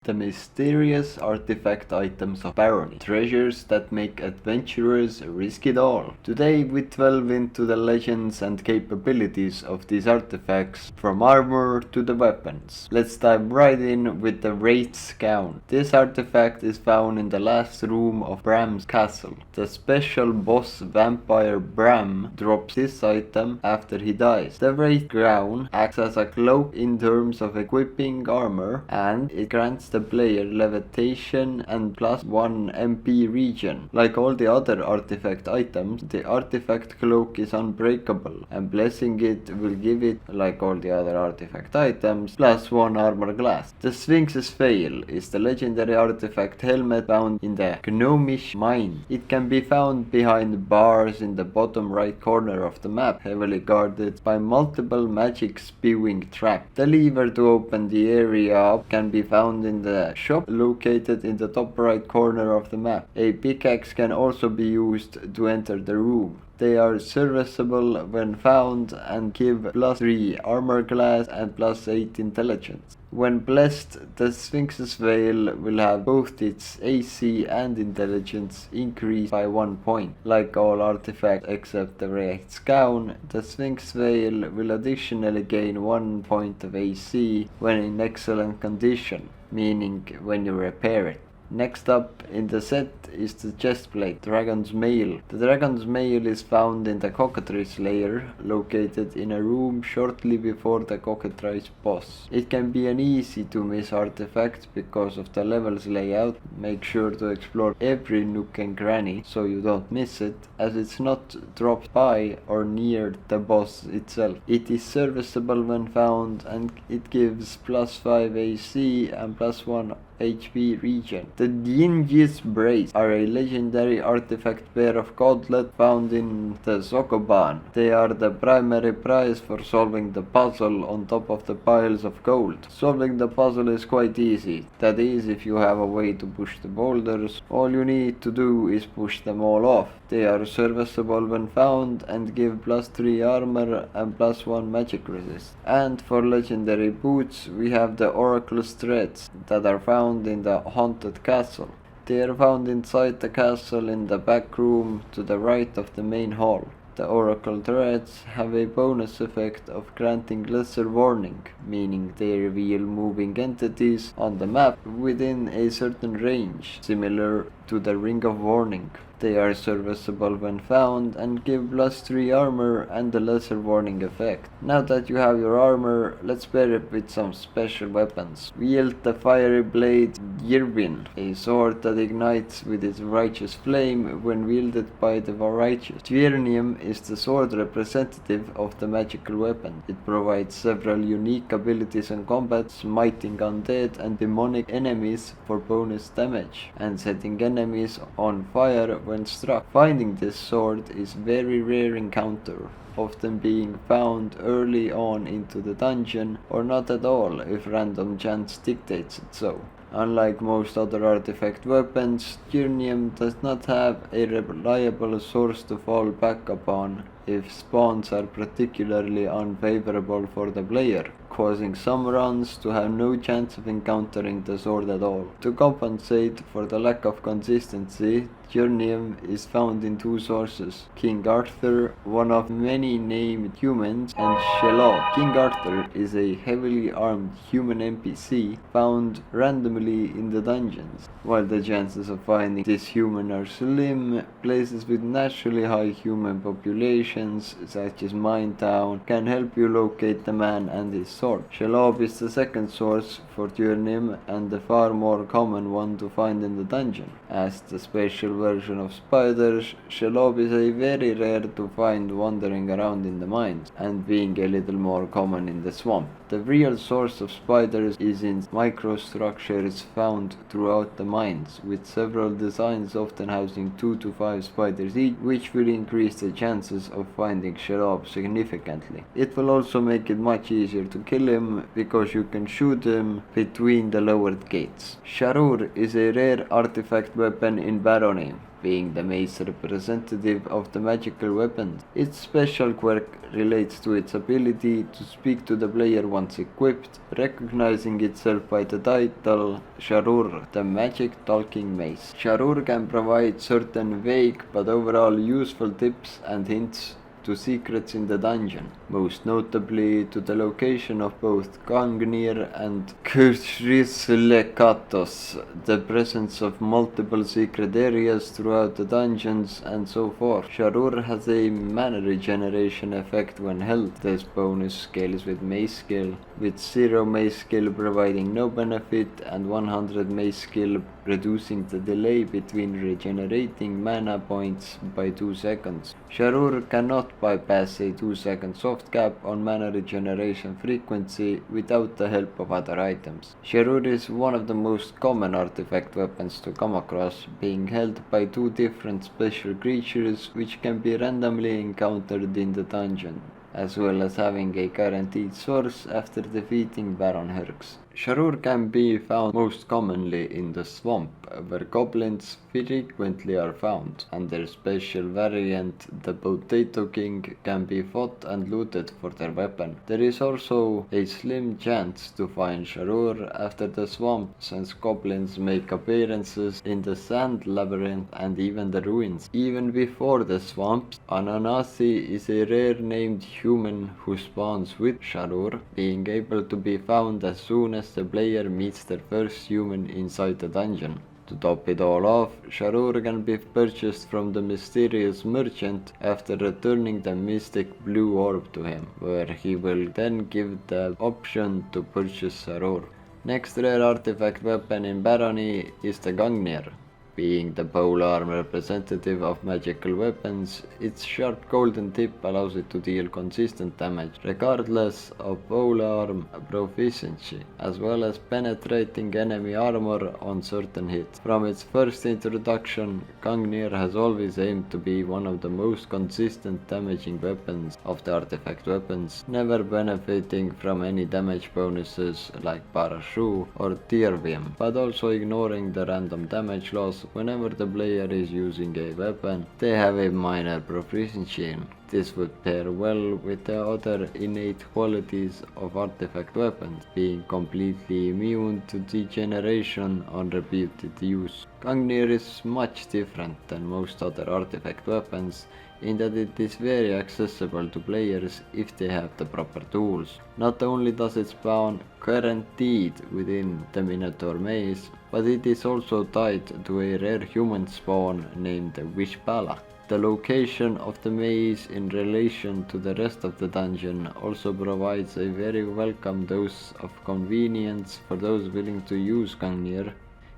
the mysterious artifact items of Barony, treasures that make adventurers risk it all. Today we delve into the legends and capabilities of these artifacts, from armor to the weapons. Let's dive right in with the Wraith's gown. This artifact is found in the last room of Bram's castle. The special boss vampire Bram drops this item after he dies. The Wraith gown acts as a cloak in terms of equipping armor, and it grants the player levitation and +1 MP regen. Like all the other artifact items, the artifact cloak is unbreakable, and blessing it will give it, like all the other artifact items, +1 armor class. The Sphinx's veil is the legendary artifact helmet found in the Gnomish mine. It can be found behind bars in the bottom right corner of the map, heavily guarded by multiple magic spewing traps. The lever to open the area up can be found in the shop located in the top right corner of the map. A pickaxe can also be used to enter the room. They are serviceable when found and give +3 armor class and +8 intelligence. When blessed, the Sphinx's veil will have both its AC and intelligence increased by 1 point. Like all artifacts except the Wraith's gown, the Sphinx veil will additionally gain 1 point of AC when in excellent condition, meaning when you repair it. Next up in the set is the chestplate, Dragon's Mail. The Dragon's Mail is found in the Cockatrice lair, located in a room shortly before the Cockatrice boss. It can be an easy to miss artifact because of the level's layout. Make sure to explore every nook and cranny so you don't miss it, as it's not dropped by or near the boss itself. It is serviceable when found, and it gives +5 AC and +1 HP regen. The Djinni's Brace are a legendary artifact pair of gauntlets found in the Sokoban. They are the primary prize for solving the puzzle on top of the piles of gold. Solving the puzzle is quite easy. That is, if you have a way to push the boulders. All you need to do is push them all off. They are serviceable when found and give +3 armor and +1 magic resist. And for legendary boots, we have the Oracle's Threads that are found in the haunted castle. They are found inside the castle in the back room to the right of the main hall. The Oracle Threads have a bonus effect of granting lesser warning, meaning they reveal moving entities on the map within a certain range, similar to the Ring of Warning. They are serviceable when found and give +3 armor and a lesser warning effect. Now that you have your armor, let's pair it with some special weapons. Wield the fiery blade Dyrnwyn, a sword that ignites with its righteous flame when wielded by the righteous. Dyrnwyn is the sword representative of the magical weapon. It provides several unique abilities in combat, smiting undead and demonic enemies for bonus damage, and setting enemies on fire when struck. Finding this sword is very rare encounter, often being found early on into the dungeon or not at all if random chance dictates it so. Unlike most other artifact weapons, Dyrnwyn does not have a reliable source to fall back upon if spawns are particularly unfavorable for the player, causing some runs to have no chance of encountering the sword at all. To compensate for the lack of consistency, Dyrnwyn is found in 2 sources: King Arthur, one of many named humans, and Shelob. King Arthur is a heavily armed human NPC found randomly in the dungeons. While the chances of finding this human are slim, places with naturally high human populations, such as Minetown, can help you locate the man and his sword. Shelob is the second source for Dyrnwyn and the far more common one to find in the dungeon. As the special version of spiders, Shelob is a very rare to find wandering around in the mines, and being a little more common in the swamp. The real source of spiders is in microstructures found throughout the mines, with several designs often housing 2 to 5 spiders each, which will increase the chances of finding Shelob significantly. It will also make it much easier to kill him, because you can shoot him between the lowered gates. Sharur is a rare artifact weapon in Barony. being the mace representative of the magical weapons. Its special quirk relates to its ability to speak to the player once equipped, recognizing itself by the title Sharur, the magic talking mace. Sharur can provide certain vague but overall useful tips and hints to secrets in the dungeon, most notably to the location of both Gungnir and Khryselakatos, the presence of multiple secret areas throughout the dungeons, and so forth. Sharur has a mana regeneration effect when held. This bonus scales with mace skill, with 0 mace skill providing no benefit and 100 mace skill reducing the delay between regenerating mana points by 2 seconds. Sharur cannot bypass a 2-second soft cap on mana regeneration frequency without the help of other items. Sharur is one of the most common artifact weapons to come across, being held by 2 different special creatures which can be randomly encountered in the dungeon, as well as having a guaranteed source after defeating Baron Herx. Sharur can be found most commonly in the swamp, where goblins frequently are found, and their special variant, the Potato King, can be fought and looted for their weapon. There is also a slim chance to find Sharur after the swamp, since goblins make appearances in the Sand Labyrinth and even the ruins. Even before the swamps, Ananasi is a rare named human who spawns with Sharur, being able to be found as soon as the player meets their first human inside the dungeon. To top it all off, Sharur can be purchased from the mysterious merchant after returning the mystic blue orb to him, where he will then give the option to purchase Sharur. Next rare artifact weapon in Barony is the Gungnir. Being the polearm representative of magical weapons, its sharp golden tip allows it to deal consistent damage, regardless of polearm proficiency, as well as penetrating enemy armor on certain hits. From its first introduction, Gungnir has always aimed to be one of the most consistent damaging weapons of the artifact weapons, never benefiting from any damage bonuses like Parashu or Dyrnwyn, but also ignoring the random damage loss whenever the player is using a weapon they have a minor proficiency in. This would pair well with the other innate qualities of artifact weapons, being completely immune to degeneration on repeated use. Gungnir is much different than most other artifact weapons in that it is very accessible to players if they have the proper tools. Not only does it spawn guaranteed within the Minotaur maze, but it is also tied to a rare human spawn named Wishpala. The location of the maze in relation to the rest of the dungeon also provides a very welcome dose of convenience for those willing to use Gungnir.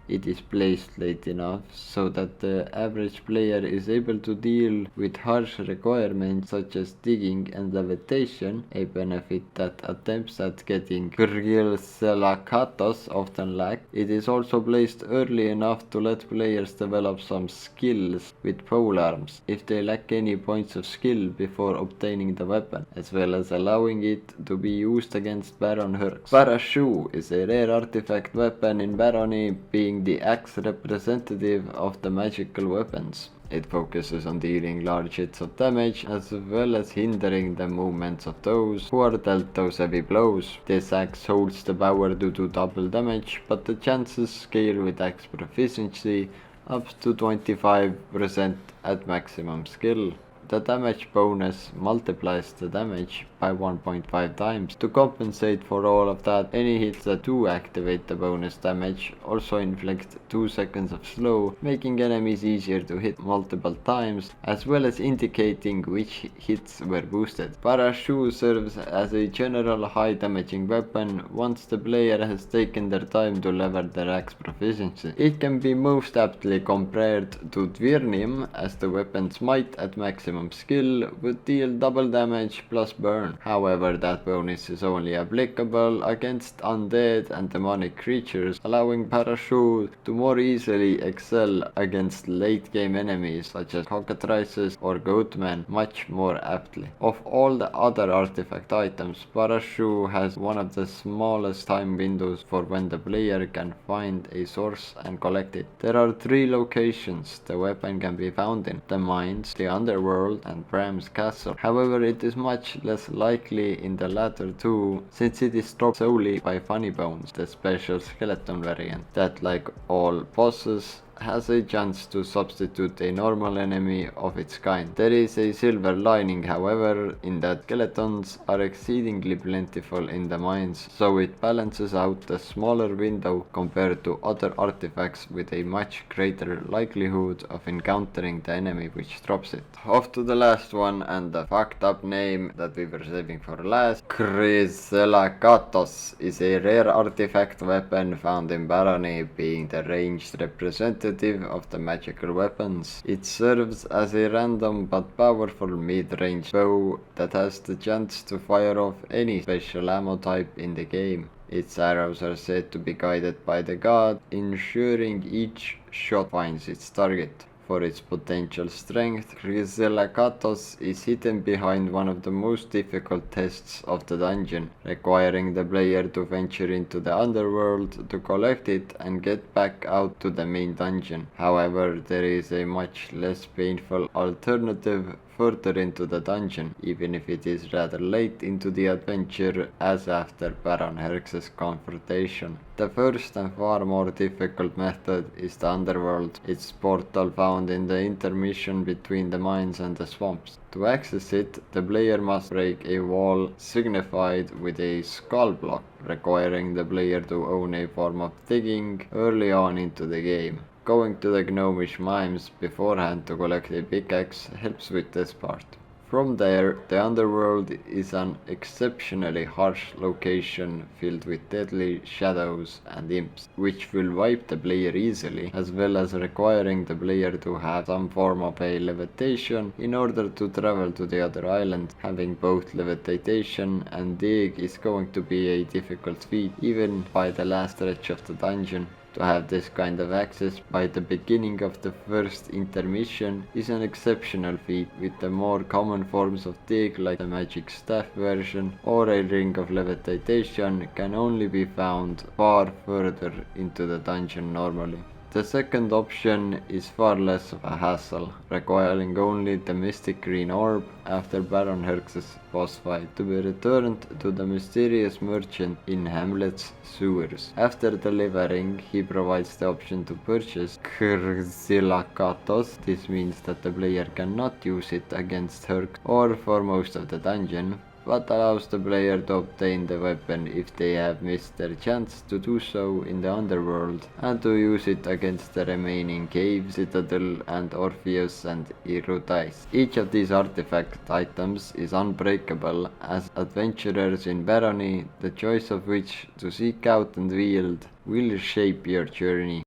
It is placed late enough so that the average player is able to deal with harsh requirements such as digging and levitation, a benefit that attempts at getting Khryselakatos often lack. It is also placed early enough to let players develop some skills with polearms if they lack any points of skill before obtaining the weapon, as well as allowing it to be used against Baron Herx. Parashu is a rare artifact weapon in Barony, being the axe representative of the magical weapons. It focuses on dealing large hits of damage as well as hindering the movements of those who are dealt those heavy blows. This axe holds the power to do double damage, but the chances scale with axe proficiency up to 25% at maximum skill. The damage bonus multiplies the damage by 1.5 times. To compensate for all of that, any hits that do activate the bonus damage also inflict 2 seconds of slow, making enemies easier to hit multiple times, as well as indicating which hits were boosted. Parashu serves as a general high damaging weapon once the player has taken their time to level their axe proficiency. It can be most aptly compared to Dyrnwyn, as the weapon's might at maximum skill would deal double damage plus burn. turn. However, that bonus is only applicable against undead and demonic creatures, allowing Parashu to more easily excel against late game enemies such as cockatrices or goatmen much more aptly. Of all the other artifact items, Parashu has one of the smallest time windows for when the player can find a source and collect it. There are 3 locations the weapon can be found in: the mines, the underworld, and Bram's castle. However, it is much less likely in the latter 2, since it is dropped solely by Funny Bones, the special skeleton variant that, like all bosses, has a chance to substitute a normal enemy of its kind. There is a silver lining, however, in that skeletons are exceedingly plentiful in the mines, so it balances out the smaller window compared to other artifacts with a much greater likelihood of encountering the enemy which drops it. Off to the last one, and the fucked up name that we were saving for last. Khryselakatos is a rare artifact weapon found in Barony, being the ranged representative of the magical weapons. It serves as a random but powerful mid-range bow that has the chance to fire off any special ammo type in the game. Its arrows are said to be guided by the god, ensuring each shot finds its target. For its potential strength, Khryselakatos is hidden behind one of the most difficult tests of the dungeon, requiring the player to venture into the underworld to collect it and get back out to the main dungeon. However, there is a much less painful alternative further into the dungeon, even if it is rather late into the adventure as after Baron Herx's confrontation. The first and far more difficult method is the underworld, its portal found in the intermission between the mines and the swamps. To access it, the player must break a wall signified with a skull block, requiring the player to own a form of digging early on into the game. Going to the gnomish mimes beforehand to collect a pickaxe helps with this part. From there, the underworld is an exceptionally harsh location filled with deadly shadows and imps, which will wipe the player easily, as well as requiring the player to have some form of a levitation in order to travel to the other island. Having both levitation and dig is going to be a difficult feat, even by the last stretch of the dungeon. To have this kind of access by the beginning of the first intermission is an exceptional feat, with the more common forms of dig like the magic staff version or a ring of levitation can only be found far further into the dungeon normally. The second option is far less of a hassle, requiring only the mystic green orb after Baron Herx's boss fight to be returned to the mysterious merchant in Hamlet's sewers. After delivering, he provides the option to purchase Khryselakatos. This means that the player cannot use it against Herx or for most of the dungeon, but allows the player to obtain the weapon if they have missed their chance to do so in the underworld, and to use it against the remaining cave, citadel, and Orpheus and Eurydice. Each of these artifact items is unbreakable as adventurers in Barony, the choice of which to seek out and wield will shape your journey.